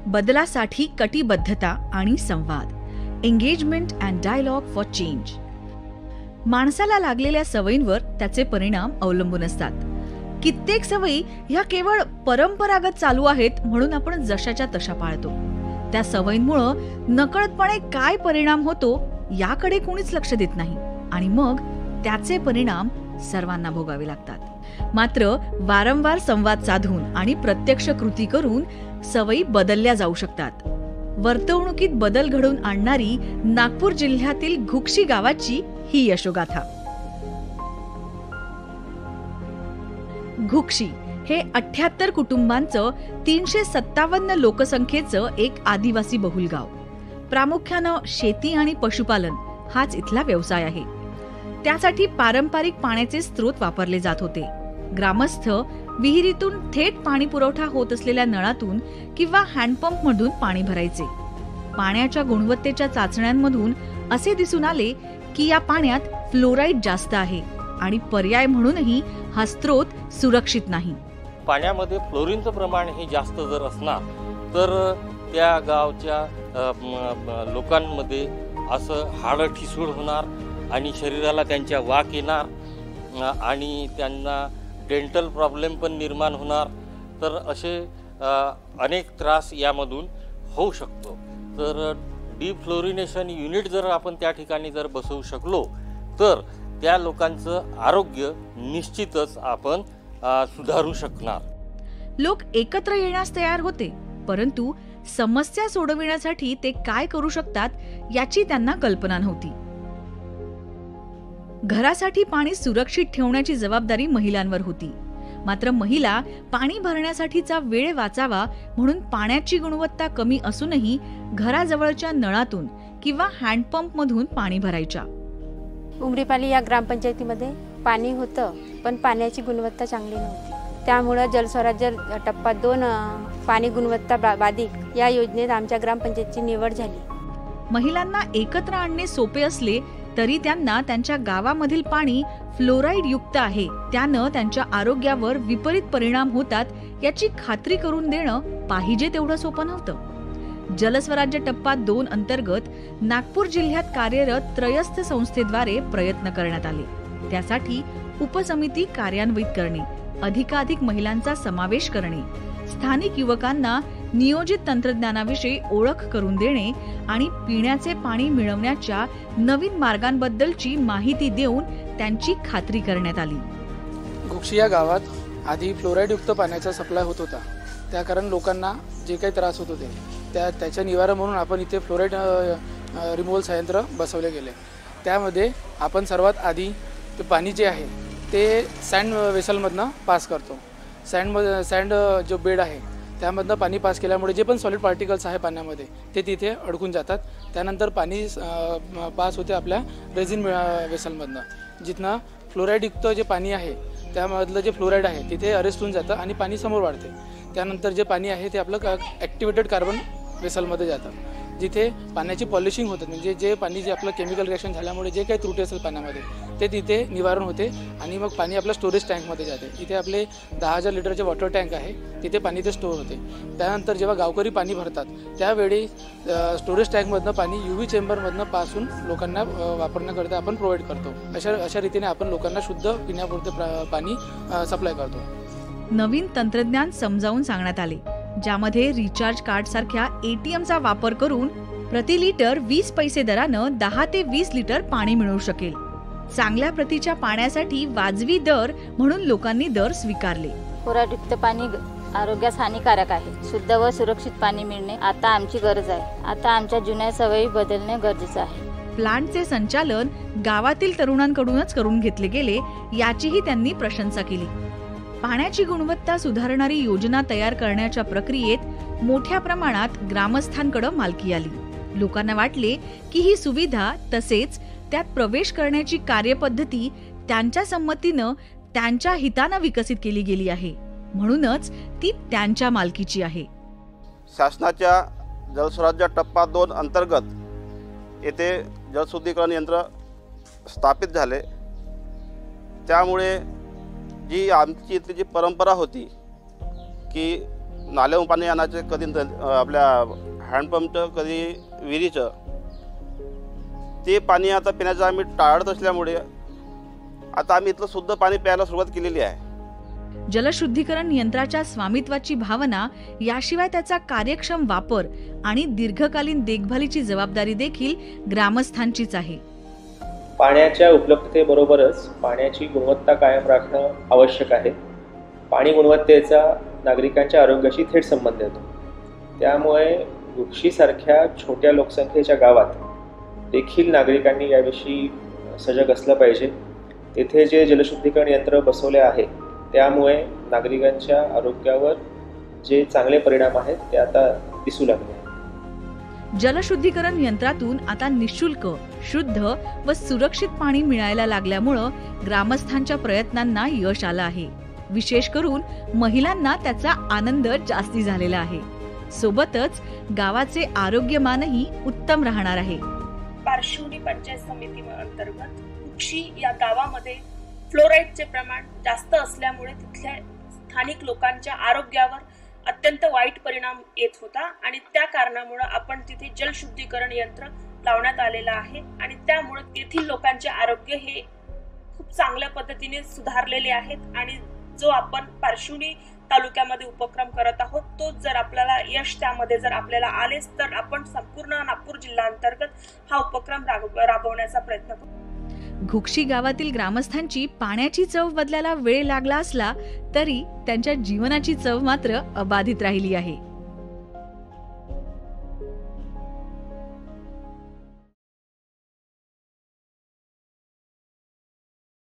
बदलासाठी कटिबद्धता आणि संवाद, engagement and dialogue for change. माणसाला लागलेल्या सवयींवर त्याचे परिणाम अवलंबून असतात. कित्येक सवयी ह्या केवळ परंपरागत चालू आहेत म्हणून आपण जशाच्या तशा पाळतो. त्या सवयींमुळे नकळतपणे काय परिणाम होतो याकडे कोणीच लक्ष देत नाही आणि मग त्याचे परिणाम सर्वांना भोगावे लागतात. मात्र वारंवार संवाद साधून आणि प्रत्यक्ष कृती करून सवयी बदलल्या जाऊ शकतात. वर्तवणुकीत बदल घडवून आणणारी नागपूर जिल्ह्यातील घुक्षी गावाची ही यशोगाथा. घुक्षी हे 78 कुटुंबांचं 357 लोकसंख्येचं एक आदिवासी बहुल गाव. प्रामुख्यानं शेती आणि पशुपालन हाच इथला व्यवसाय आहे. त्यासाठी पारंपरिक पाण्याचे स्रोत वापरले जात होते. ग्रामस्थ विहिरीतून थेट पाणी पुरवठा होत असलेल्या नळातून किंवा हँडपंप मधून पाणी भरायचे. पाण्याच्या गुणवत्तेच्या चाचण्यांमधून असे दिसून आले की या पाण्यात फ्लोराईड जास्त आहे आणि पर्याय म्हणूनही हा स्रोत सुरक्षित नाही. पाण्यामध्ये फ्लोरीनचं प्रमाण हे जास्त जर असणार तर त्या गावच्या लोकांमध्ये असं हाडं ठिसूळ होणार आणि शरीराला त्यांच्या वाक येणार आणि त्यांना डेंटल प्रॉब्लेम पण निर्माण होणार. तर असे अनेक त्रास यामधून होऊ शकतो. तर डिफ्लोरिनेशन युनिट जर आपण त्या ठिकाणी जर बसवू शकलो तर त्या लोकांचं आरोग्य निश्चितच आपण सुधारू शकणार. लोक एकत्र येण्यास तयार होते, परंतु समस्या सोडविण्यासाठी ते काय करू शकतात याची त्यांना कल्पना नव्हती. घरासाठी पाणी सुरक्षित ठेवण्याची जबाबदारी महिलांवर होती. मात्र महिला पाणी भरण्यासाठीचा वेळ वाचावा म्हणून पाण्याची गुणवत्ता कमी असूनही घराजवळच्या नळातून किंवा हँडपंप मधून पाणी भरायच्या. उमरीपाली या ग्रामपंचायतीमध्ये पाणी होतं, पण पाण्याची गुणवत्ता चांगली नव्हती. त्यामुळे जलस्वराज्य टप्पा 2 पाणी गुणवत्ता बाधित या योजनेत आमच्या ग्रामपंचायतीची निवड झाली. महिलांना एकत्र आणणे सोपे असले तरी त्यांना त्यांच्या गावामधील पाणी फ्लोराईड युक्त आहे, त्यानं त्यांच्या आरोग्यावर विपरीत परिणाम होतात याची खात्री करून देणं पाहिजे तेवढं सोपं नव्हतं. जलस्वराज्य टप्पा 2 अंतर्गत नागपूर जिल्ह्यात कार्यरत त्रयस्थ संस्थेद्वारे प्रयत्न करण्यात आले. त्यासाठी उपसमिती कार्यान्वित करणे, अधिकाधिक महिलांचा समावेश करणे, स्थानिक युवकांना नियोजित तंत्रज्ञानाविषयी ओळख करून देणे आणि पिण्याचे पाणी मिळवण्याच्या नवीन मार्गांबद्दलची माहिती देऊन त्यांची खात्री करण्यात आली. घुक्षी या गावात आधी फ्लोराईडयुक्त पाण्याचा सप्लाय होत होता. त्या कारण लोकांना जे काही त्रास होत होते त्याच्या निवारण म्हणून आपण इथे फ्लोराईड रिमूव्हल संयंत्र बसवले गेले. त्यामध्ये आपण सर्वात आधी ते पाणी जे आहे ते सँड वेसलमधनं पास करतो. सँड जो बेड आहे त्यामधनं पाणी पास केल्यामुळे जे पण सॉलिड पार्टिकल्स आहे पाण्यामध्ये ते तिथे अडकून जातात. त्यानंतर पाणी पास होते आपल्या रेझिन वेसलमधनं, जिथनं फ्लोराईडयुक्त जे पाणी आहे त्यामधलं जे फ्लोराईड आहे तिथे अरेस्ट होऊन जातं आणि पाणी समोर वाढते. त्यानंतर जे पाणी आहे ते आपलं ॲक्टिवेटेड कार्बन वेसलमध्ये जातं, जिथे पाण्याची पॉलिशिंग होतं. म्हणजे जे पाणी जे आपलं केमिकल रिएक्शन झाल्यामुळे जे काही त्रुटी असेल पाण्यामध्ये ते तिथे निवारण होते आणि मग पाणी आपलं स्टोरेज टँकमध्ये जाते. इथे आपले 10,000 लिटरचे वॉटर टँक आहे, तिथे पाणी ते स्टोअर होते. त्यानंतर जेव्हा गावकरी पाणी भरतात त्यावेळी स्टोरेज टँकमधनं पाणी UV चेंबरमधनं पासून लोकांना वापरण्याकरता आपण प्रोव्हाइड करतो. अशा रीतीने आपण लोकांना शुद्ध पिण्यापुरते पाणी सप्लाय करतो. नवीन तंत्रज्ञान समजावून सांगण्यात आले, ज्यामध्ये रिचार्ज कार्ड सारख्या ATMचा वापर करून प्रति लिटर 20 पैसे दरानं 10 ते 20 लिटर पाणी मिळू शकेल. चांगल्या प्रतीच्या पाण्यासाठी वाजवी दर म्हणून लोकांनी दर स्वीकारले. फ्लोराईडयुक्त पाणी आरोग्यास हानिकारक आहे. शुद्ध व सुरक्षित पाणी मिळणे आता आमची गरज आहे. आता आमच्या जुन्या सवयी बदलणे गरजेचे आहे. प्लांटचे संचालन गावातील तरुणांकडूनच करून घेतले गेले, याचीही त्यांनी प्रशंसा केली. पाण्याची गुणवत्ता सुधारणारी योजना तयार करण्याच्या प्रक्रियेत मोठ्या प्रमाणात ग्रामस्थांकडे मालकी आली. लोकांना वाटले की ही सुविधा तसेच त्यात प्रवेश करण्याची कार्यपद्धती त्यांच्या संमतीनं, त्यांच्या हितानं विकसित केली गेली आहे, म्हणूनच ती त्यांच्या मालकीची आहे. शासनाच्या जलस्वराज्य टप्पा 2 अंतर्गत येथे जलशुद्धीकरण यंत्र स्थापित झाले. त्यामुळे जी आमची इथली जी परंपरा होती की नाल्याहून पाणी आणायचे, कधी आपल्या हँडपंपचं, कधी विहिरीचं. ते पाणी आता पिण्याचं आम्ही टाळत असल्यामुळे आता आम्ही इथलं शुद्ध पाणी प्यायला सुरुवात केलेली आहे. जलशुद्धीकरण यंत्राच्या स्वामित्वाची भावना, याशिवाय त्याचा कार्यक्षम वापर आणि दीर्घकालीन देखभालीची जबाबदारी देखील ग्रामस्थांचीच आहे. पाण्याच्या उपलब्धतेबरोबरच पाण्याची गुणवत्ता कायम राखणं आवश्यक आहे. पाणी गुणवत्तेचा नागरिकांच्या आरोग्याशी थेट संबंध येतो. त्यामुळे घुक्षीसारख्या छोट्या लोकसंख्येच्या गावात देखील नागरिकांनी याविषयी सजग असलं पाहिजे. तेथे जे जलशुद्धीकरण यंत्र बसवले आहे त्यामुळे नागरिकांच्या आरोग्यावर जे चांगले परिणाम आहेत ते आता दिसू लागले. जलशुद्धीकरण यंत्रातून आता निशुल्क, शुद्ध व सुरक्षित पाणी मिळायला लागल्यामुळं ग्रामस्थांच्या प्रयत्नांना यश आलं आहे. विशेष करून महिलांना त्याचा आनंद जास्ती झालेला आहे. सोबतच गावाचे आरोग्यमानही उत्तम राहणार आहे. पारशिवनी पंचायत समिती अंतर्गत घुक्षी या गावामध्ये फ्लोराईडचे प्रमाण जास्त असल्यामुळे तिथल्या स्थानिक लोकांच्या आरोग्यावर अत्यंत वाईट परिणाम येत होता आणि त्या कारणामुळे आपण तिथे जलशुद्धीकरण यंत्र लावण्यात आलेलं आहे आणि त्यामुळे तेथील लोकांचे आरोग्य हे खूप चांगल्या पद्धतीने सुधारलेले आहेत. आणि जो आपण पारशिवनी तालुक्यामध्ये उपक्रम करत आहोत तो जर आपल्याला यश त्यामध्ये जर आपल्याला आलेच तर आपण संपूर्ण नागपूर जिल्हा अंतर्गत हा उपक्रम राबवण्याचा प्रयत्न करू. घुक्षी गावातील ग्रामस्थांची पाण्याची चव बदलायला वेळ लागला असला तरी त्यांच्या जीवनाची चव मात्र अबाधित राहिली आहे.